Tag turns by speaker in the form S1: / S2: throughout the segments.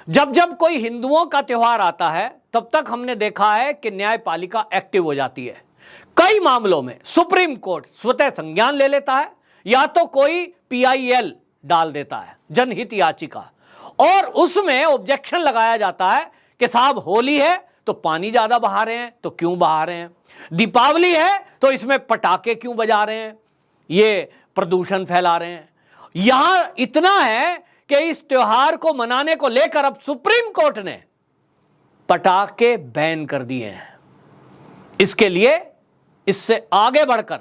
S1: जब जब कोई हिंदुओं का त्योहार आता है तब तक हमने देखा है कि न्यायपालिका एक्टिव हो जाती है। कई मामलों में सुप्रीम कोर्ट स्वतः संज्ञान ले लेता है या तो कोई PIL डाल देता है, जनहित याचिका, और उसमें ऑब्जेक्शन लगाया जाता है कि साहब होली है तो पानी ज्यादा बहा रहे हैं, तो क्यों बहा रहे हैं? दीपावली है तो इसमें पटाखे क्यों बजा रहे हैं, ये प्रदूषण फैला रहे हैं। यहां इतना है कि इस त्योहार को मनाने को लेकर अब सुप्रीम कोर्ट ने पटाखे बैन कर दिए हैं। इसके लिए इससे आगे बढ़कर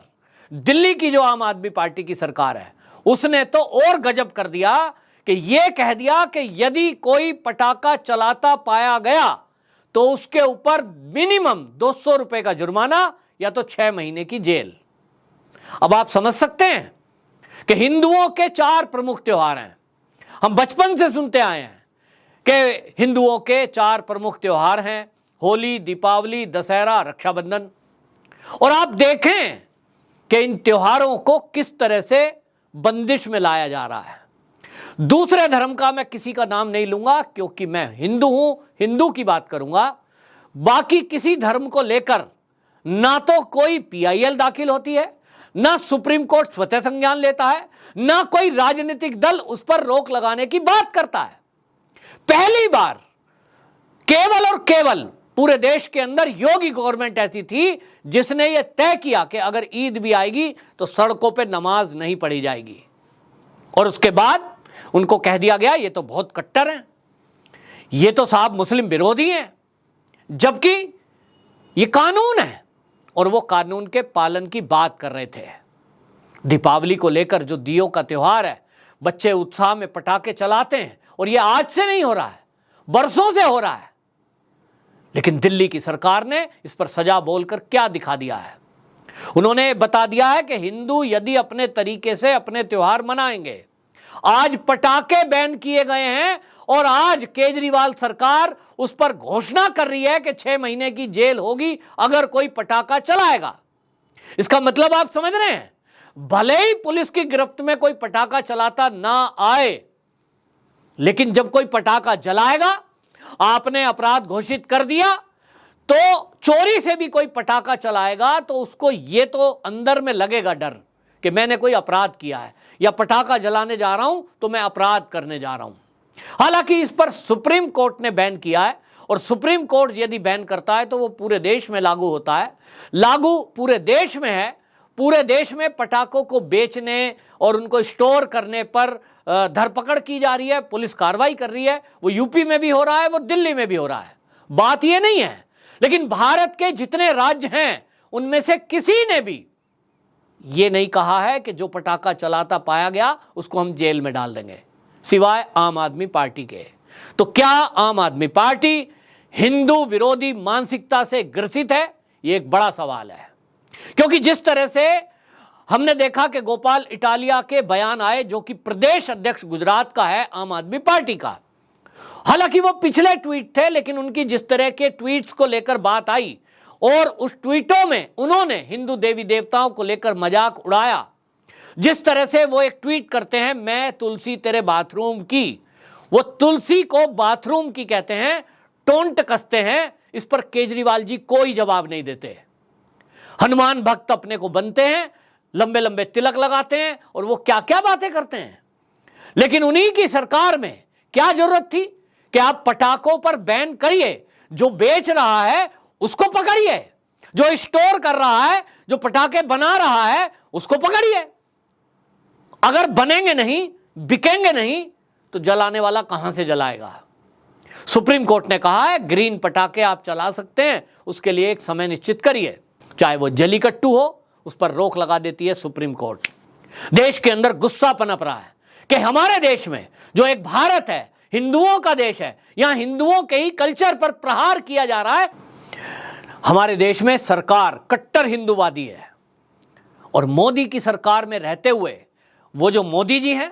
S1: दिल्ली की जो आम आदमी पार्टी की सरकार है उसने तो और गजब कर दिया कि यह कह दिया कि यदि कोई पटाखा चलाता पाया गया तो उसके ऊपर मिनिमम 200 रुपए का जुर्माना या तो 6 महीने की जेल। अब आप समझ सकते हैं कि हिंदुओं के 4 प्रमुख त्योहार हैं। हम बचपन से सुनते आए हैं कि हिंदुओं के 4 प्रमुख त्योहार हैं, होली, दीपावली, दशहरा, रक्षाबंधन। और आप देखें कि इन त्योहारों को किस तरह से बंदिश में लाया जा रहा है। दूसरे धर्म का मैं किसी का नाम नहीं लूंगा क्योंकि मैं हिंदू हूं, हिंदू की बात करूंगा। बाकी किसी धर्म को लेकर ना तो कोई PIL दाखिल होती है, ना सुप्रीम कोर्ट स्वतः संज्ञान लेता है, ना कोई राजनीतिक दल उस पर रोक लगाने की बात करता है। पहली बार केवल और केवल पूरे देश के अंदर योगी गवर्नमेंट ऐसी थी जिसने यह तय किया कि अगर ईद भी आएगी तो सड़कों पे नमाज नहीं पढ़ी जाएगी। और उसके बाद उनको कह दिया गया ये तो बहुत कट्टर हैं, ये तो साहब मुस्लिम विरोधी हैं, जबकि ये कानून है और वो कानून के पालन की बात कर रहे थे। दीपावली को लेकर जो दियों का त्योहार है, बच्चे उत्साह में पटाखे चलाते हैं और ये आज से नहीं हो रहा है, बरसों से हो रहा है। लेकिन दिल्ली की सरकार ने इस पर सजा बोलकर क्या दिखा दिया है? उन्होंने बता दिया है कि हिंदू यदि अपने तरीके से अपने त्योहार मनाएंगे, आज पटाखे बैन किए गए हैं और आज केजरीवाल सरकार उस पर घोषणा कर रही है कि 6 महीने की जेल होगी अगर कोई पटाखा चलाएगा। इसका मतलब आप समझ रहे हैं, भले ही पुलिस की गिरफ्त में कोई पटाखा चलाता ना आए, लेकिन जब कोई पटाखा जलाएगा, आपने अपराध घोषित कर दिया, तो चोरी से भी कोई पटाखा चलाएगा तो उसको ये तो अंदर में लगेगा डर कि मैंने कोई अपराध किया है, या पटाखा जलाने जा रहा हूं तो मैं अपराध करने जा रहा हूं। हालांकि इस पर सुप्रीम कोर्ट ने बैन किया है और सुप्रीम कोर्ट यदि बैन करता है तो वो पूरे देश में लागू होता है। लागू पूरे देश में है। पूरे देश में पटाखों को बेचने और उनको स्टोर करने पर धरपकड़ की जा रही है, पुलिस कार्रवाई कर रही है। वो यूपी में भी हो रहा है, वो दिल्ली में भी हो रहा है। बात ये नहीं है, लेकिन भारत के जितने राज्य हैं उनमें से किसी ने भी ये नहीं कहा है कि जो पटाखा चलाता पाया गया उसको हम जेल में डाल देंगे, सिवाय आम आदमी पार्टी के। तो क्या आम आदमी पार्टी हिंदू विरोधी मानसिकता से ग्रसित है? ये एक बड़ा सवाल है, क्योंकि जिस तरह से हमने देखा कि गोपाल इटालिया के बयान आए, जो कि प्रदेश अध्यक्ष गुजरात का है आम आदमी पार्टी का। हालांकि वो पिछले ट्वीट थे, लेकिन उनकी जिस तरह के ट्वीट्स को लेकर बात आई और उस ट्वीटों में उन्होंने हिंदू देवी देवताओं को लेकर मजाक उड़ाया। जिस तरह से वो एक ट्वीट करते हैं, मैं तुलसी तेरे बाथरूम की, वो तुलसी को बाथरूम की कहते हैं, टोंट कसते हैं। इस पर केजरीवाल जी कोई जवाब नहीं देते। हनुमान भक्त अपने को बनते हैं, लंबे लंबे तिलक लगाते हैं और वो क्या क्या बातें करते हैं। लेकिन उन्हीं की सरकार में क्या जरूरत थी कि आप पटाखों पर बैन करिए, जो बेच रहा है उसको पकड़िए, जो स्टोर कर रहा है, जो पटाखे बना रहा है उसको पकड़िए। अगर बनेंगे नहीं, बिकेंगे नहीं, तो जलाने वाला कहां से जलाएगा? सुप्रीम कोर्ट ने कहा है ग्रीन पटाखे आप चला सकते हैं, उसके लिए एक समय निश्चित करिए। चाहे वो जलीकट्टू हो, उस पर रोक लगा देती है सुप्रीम कोर्ट। देश के अंदर गुस्सा पनप रहा है कि हमारे देश में जो एक भारत है, हिंदुओं का देश है, यहां हिंदुओं के ही कल्चर पर प्रहार किया जा रहा है। हमारे देश में सरकार कट्टर हिंदूवादी है और मोदी की सरकार में रहते हुए वो जो मोदी जी हैं,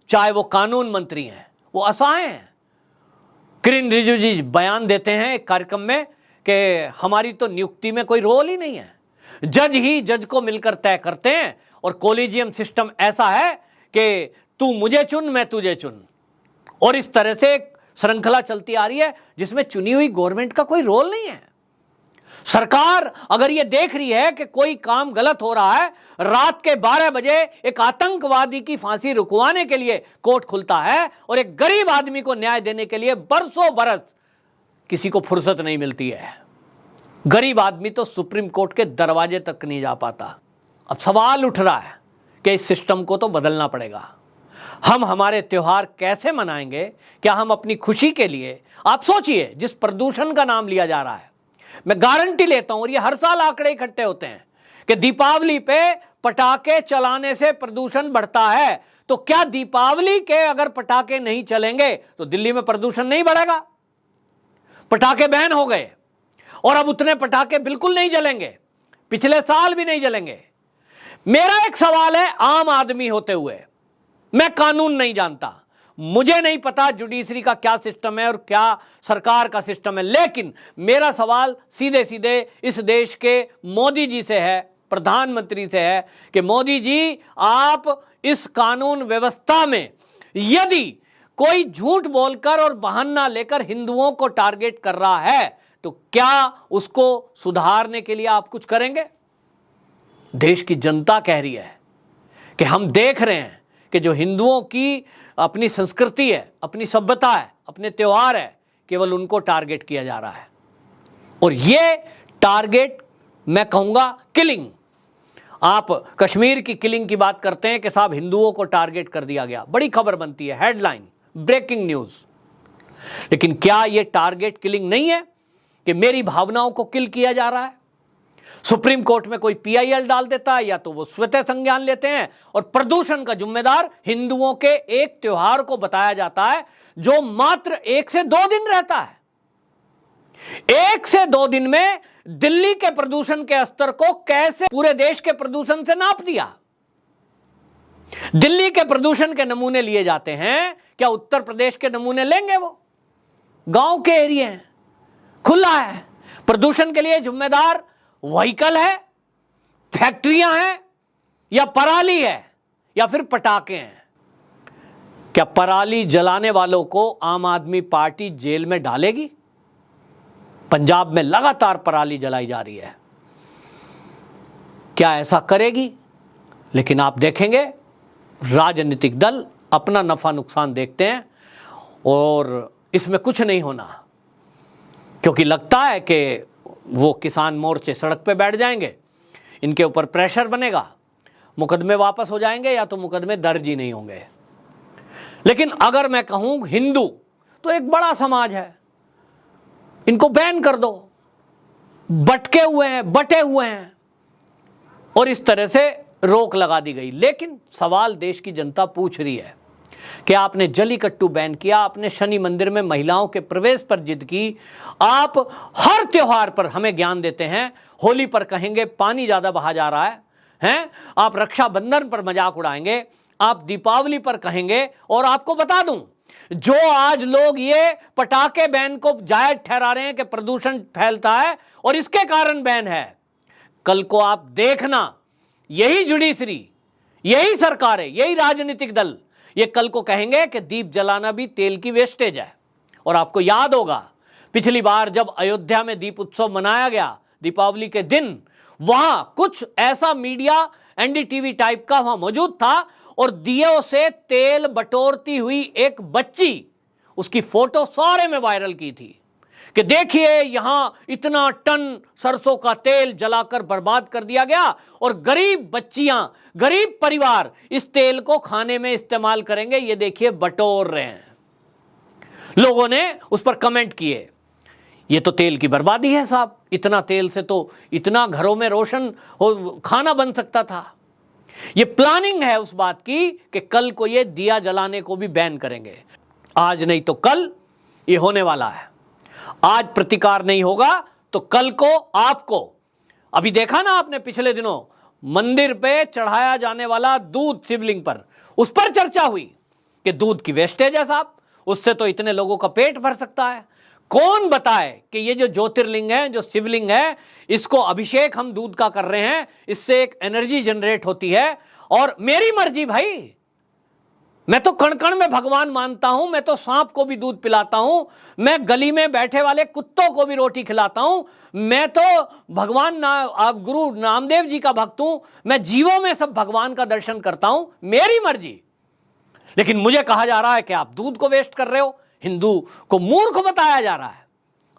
S1: चाहे वो कानून मंत्री हैं, वो असहाय हैं। किरेन रिजिजू जी बयान देते हैं एक कार्यक्रम में कि हमारी तो नियुक्ति में कोई रोल ही नहीं है, जज ही जज को मिलकर तय करते हैं और कोलिजियम सिस्टम ऐसा है कि तू मुझे चुन, मैं तुझे चुन। और इस तरह से श्रृंखला चलती आ रही है जिसमें चुनी हुई गवर्नमेंट का कोई रोल नहीं है। सरकार अगर यह देख रही है कि कोई काम गलत हो रहा है, रात के 12 बजे एक आतंकवादी की फांसी रुकवाने के लिए कोर्ट खुलता है और एक गरीब आदमी को न्याय देने के लिए बरसों बरस किसी को फुर्सत नहीं मिलती है। गरीब आदमी तो सुप्रीम कोर्ट के दरवाजे तक नहीं जा पाता। अब सवाल उठ रहा है कि इस सिस्टम को तो बदलना पड़ेगा। हम हमारे त्योहार कैसे मनाएंगे? क्या हम अपनी खुशी के लिए, आप सोचिए, जिस प्रदूषण का नाम लिया जा रहा है, मैं गारंटी लेता हूं और ये हर साल आंकड़े इकट्ठे होते हैं कि दीपावली पे पटाखे चलाने से प्रदूषण बढ़ता है, तो क्या दीपावली के अगर पटाखे नहीं चलेंगे तो दिल्ली में प्रदूषण नहीं बढ़ेगा? पटाखे बैन हो गए और अब उतने पटाखे बिल्कुल नहीं जलेंगे, पिछले साल भी नहीं जलेंगे। मेरा एक सवाल है, आम आदमी होते हुए, मैं कानून नहीं जानता, मुझे नहीं पता जुडिशरी का क्या सिस्टम है और क्या सरकार का सिस्टम है, लेकिन मेरा सवाल सीधे सीधे इस देश के मोदी जी से है, प्रधानमंत्री से है कि मोदी जी, आप इस कानून व्यवस्था में यदि कोई झूठ बोलकर और बहाना लेकर हिंदुओं को टारगेट कर रहा है तो क्या उसको सुधारने के लिए आप कुछ करेंगे? देश की जनता कह रही है कि हम देख रहे हैं कि जो हिंदुओं की अपनी संस्कृति है, अपनी सभ्यता है, अपने त्योहार है, केवल उनको टारगेट किया जा रहा है। और ये टारगेट मैं कहूंगा किलिंग। आप कश्मीर की किलिंग की बात करते हैं कि साहब हिंदुओं को टारगेट कर दिया गया, बड़ी खबर बनती है, हेडलाइन, ब्रेकिंग न्यूज। लेकिन क्या यह टारगेट किलिंग नहीं है कि मेरी भावनाओं को किल किया जा रहा है? सुप्रीम कोर्ट में कोई पीआईएल डाल देता है या तो वो स्वतः संज्ञान लेते हैं और प्रदूषण का जिम्मेदार हिंदुओं के एक त्योहार को बताया जाता है जो मात्र 1 से 2 दिन रहता है। 1 से 2 दिन में दिल्ली के प्रदूषण के स्तर को कैसे पूरे देश के प्रदूषण से नाप दिया? दिल्ली के प्रदूषण के नमूने लिए जाते हैं, क्या उत्तर प्रदेश के नमूने लेंगे? वो गांव के एरिया हैं, खुला है, प्रदूषण के लिए जिम्मेदार व्हीकल है, फैक्ट्रियां हैं, या पराली है, या फिर पटाखे हैं? क्या पराली जलाने वालों को आम आदमी पार्टी जेल में डालेगी? पंजाब में लगातार पराली जलाई जा रही है, क्या ऐसा करेगी? लेकिन आप देखेंगे राजनीतिक दल अपना नफा नुकसान देखते हैं और इसमें कुछ नहीं होना, क्योंकि लगता है कि वो किसान मोर्चे सड़क पे बैठ जाएंगे, इनके ऊपर प्रेशर बनेगा, मुकदमे वापस हो जाएंगे या तो मुकदमे दर्ज ही नहीं होंगे। लेकिन अगर मैं कहूं हिंदू तो एक बड़ा समाज है, इनको बैन कर दो, बटे हुए हैं, और इस तरह से रोक लगा दी गई। लेकिन सवाल देश की जनता पूछ रही है कि आपने जलीकट्टू बैन किया, आपने शनि मंदिर में महिलाओं के प्रवेश पर जिद की, आप हर त्योहार पर हमें ज्ञान देते हैं, होली पर कहेंगे पानी ज्यादा बहा जा रहा है, आप रक्षाबंधन पर मजाक उड़ाएंगे, आप दीपावली पर कहेंगे। और आपको बता दूं, जो आज लोग ये पटाखे बैन को जायज ठहरा रहे हैं कि प्रदूषण फैलता है और इसके कारण बैन है, कल को आप देखना यही जुडिशरी, यही सरकारें, यही राजनीतिक दल ये कल को कहेंगे कि दीप जलाना भी तेल की वेस्टेज है। और आपको याद होगा पिछली बार जब अयोध्या में दीप उत्सव मनाया गया दीपावली के दिन, वहां कुछ ऐसा मीडिया एनडीटीवी टाइप का वहां मौजूद था और दियों से तेल बटोरती हुई एक बच्ची, उसकी फोटो सारे में वायरल की थी कि देखिए यहां इतना टन सरसों का तेल जलाकर बर्बाद कर दिया गया और गरीब बच्चियां, गरीब परिवार इस तेल को खाने में इस्तेमाल करेंगे, ये देखिए बटोर रहे हैं। लोगों ने उस पर कमेंट किए, ये तो तेल की बर्बादी है साहब, इतना तेल से तो इतना घरों में रोशन खाना बन सकता था। ये प्लानिंग है उस बात की कि कल को ये दिया जलाने को भी बैन करेंगे। आज नहीं तो कल ये होने वाला है। आज प्रतिकार नहीं होगा तो कल को आपको, अभी देखा ना आपने पिछले दिनों मंदिर पे चढ़ाया जाने वाला दूध शिवलिंग पर, उस पर चर्चा हुई कि दूध की वेस्टेज है साहब, उससे तो इतने लोगों का पेट भर सकता है। कौन बताए कि ये जो ज्योतिर्लिंग है, जो शिवलिंग है, इसको अभिषेक हम दूध का कर रहे हैं, इससे एक एनर्जी जनरेट होती है। और मेरी मर्जी भाई, मैं तो कण कण में भगवान मानता हूं, मैं तो सांप को भी दूध पिलाता हूं, मैं गली में बैठे वाले कुत्तों को भी रोटी खिलाता हूं, मैं तो भगवान गुरु नामदेव जी का भक्त हूं, मैं जीवों में सब भगवान का दर्शन करता हूं, मेरी मर्जी। लेकिन मुझे कहा जा रहा है कि आप दूध को वेस्ट कर रहे हो, हिंदू को मूर्ख बताया जा रहा है।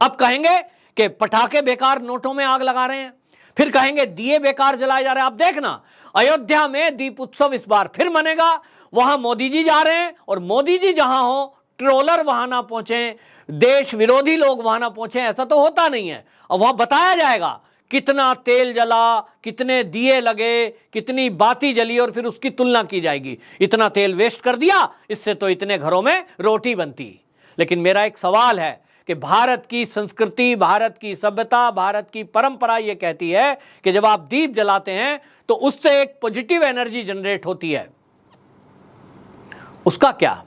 S1: अब कहेंगे कि पटाखे बेकार नोटों में आग लगा रहे हैं, फिर कहेंगे दिए बेकार जलाए जा रहे हैं। आप देखना, अयोध्या में दीप उत्सव इस बार फिर मनेगा, वहां मोदी जी जा रहे हैं, और मोदी जी जहां हो ट्रोलर वहां ना पहुंचे, देश विरोधी लोग वहां ना पहुंचे, ऐसा तो होता नहीं है। और वहां बताया जाएगा कितना तेल जला, कितने दिए लगे, कितनी बाती जली, और फिर उसकी तुलना की जाएगी, इतना तेल वेस्ट कर दिया, इससे तो इतने घरों में रोटी बनती। लेकिन मेरा एक सवाल है कि भारत की संस्कृति, भारत की सभ्यता, भारत की परंपरा यह कहती है कि जब आप दीप जलाते हैं तो उससे एक पॉजिटिव एनर्जी जनरेट होती है। उसका क्या?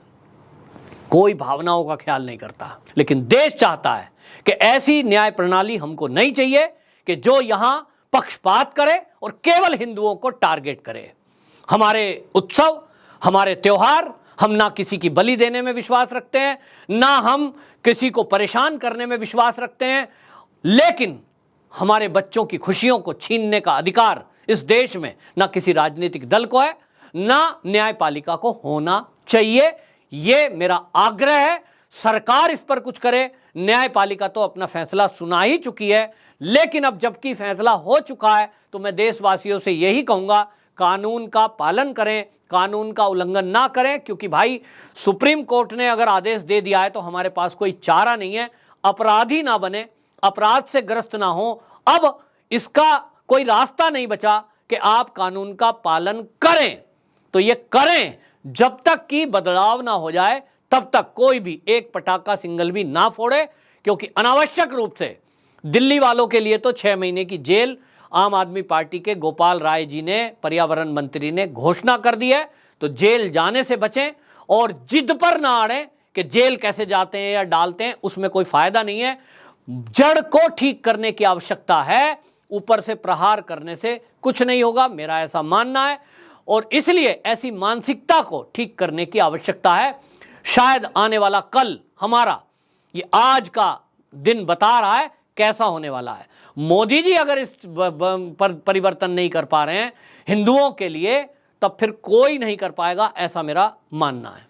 S1: कोई भावनाओं का ख्याल नहीं करता। लेकिन देश चाहता है कि ऐसी न्याय प्रणाली हमको नहीं चाहिए कि जो यहां पक्षपात करे और केवल हिंदुओं को टारगेट करे। हमारे उत्सव, हमारे त्योहार, हम ना किसी की बलि देने में विश्वास रखते हैं, ना हम किसी को परेशान करने में विश्वास रखते हैं, लेकिन हमारे बच्चों की खुशियों को छीनने का अधिकार इस देश में ना किसी राजनीतिक दल को है, ना न्यायपालिका को होना चाहिए। यह मेरा आग्रह है। सरकार इस पर कुछ करे। न्यायपालिका तो अपना फैसला सुना ही चुकी है, लेकिन अब जबकि फैसला हो चुका है तो मैं देशवासियों से यही कहूंगा, कानून का पालन करें, कानून का उल्लंघन ना करें, क्योंकि भाई सुप्रीम कोर्ट ने अगर आदेश दे दिया है तो हमारे पास कोई चारा नहीं है। अपराधी ना बने, अपराध से ग्रस्त ना हो। अब इसका कोई रास्ता नहीं बचा कि आप कानून का पालन करें, तो ये करें। जब तक कि बदलाव ना हो जाए तब तक कोई भी एक पटाखा सिंगल भी ना फोड़े, क्योंकि अनावश्यक रूप से दिल्ली वालों के लिए तो 6 महीने की जेल आम आदमी पार्टी के गोपाल राय जी ने, पर्यावरण मंत्री ने घोषणा कर दी है। तो जेल जाने से बचें और जिद पर ना अड़ें कि जेल कैसे जाते हैं या डालते हैं, उसमें कोई फायदा नहीं है। जड़ को ठीक करने की आवश्यकता है, ऊपर से प्रहार करने से कुछ नहीं होगा, मेरा ऐसा मानना है। और इसलिए ऐसी मानसिकता को ठीक करने की आवश्यकता है। शायद आने वाला कल हमारा, ये आज का दिन बता रहा है कैसा होने वाला है। मोदी जी अगर इस पर परिवर्तन नहीं कर पा रहे हैं हिंदुओं के लिए, तब फिर कोई नहीं कर पाएगा, ऐसा मेरा मानना है।